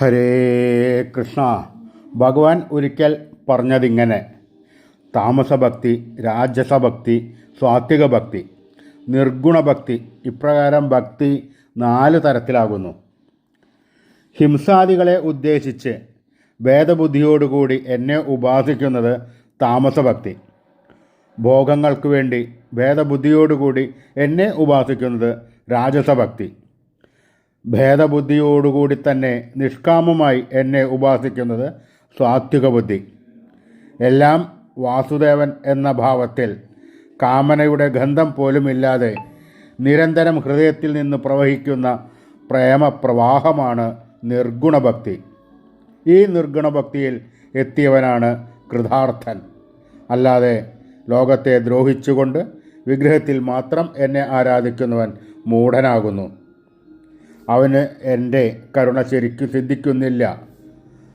ഹരേ കൃഷ്ണ. ഭഗവാൻ ഒരിക്കൽ പറഞ്ഞതിങ്ങനെ: താമസഭക്തി, രാജസഭക്തി, സാത്വിക ഭക്തി, നിർഗുണഭക്തി. ഇപ്രകാരം ഭക്തി 4 തരത്തിലാകുന്നു. ഹിംസാദികളെ ഉദ്ദേശിച്ച് ഭേദബുദ്ധിയോടുകൂടി എന്നെ ഉപാസിക്കുന്നത് താമസഭക്തി. ഭോഗങ്ങൾക്ക് വേണ്ടി ഭേദബുദ്ധിയോടുകൂടി എന്നെ ഉപാസിക്കുന്നത് രാജസഭക്തി. ഭേദബുദ്ധിയോടുകൂടി തന്നെ നിഷ്കാമമായി എന്നെ ഉപാസിക്കുന്നത് സാത്വിക ബുദ്ധി. എല്ലാം വാസുദേവൻ എന്ന ഭാവത്തിൽ കാമനയുടെ ഗന്ധം പോലുമില്ലാതെ നിരന്തരം ഹൃദയത്തിൽ നിന്ന് പ്രവഹിക്കുന്ന പ്രേമപ്രവാഹമാണ് നിർഗുണഭക്തി. ഈ നിർഗുണഭക്തിയിൽ എത്തിയവനാണ് കൃതാർത്ഥൻ. അല്ലാതെ ലോകത്തെ ദ്രോഹിച്ചുകൊണ്ട് വിഗ്രഹത്തിൽ മാത്രം എന്നെ ആരാധിക്കുന്നവൻ മൂഢനാകുന്നു. അവന് എൻ്റെ കരുണ ശരിക്കും സിദ്ധിക്കുന്നില്ല.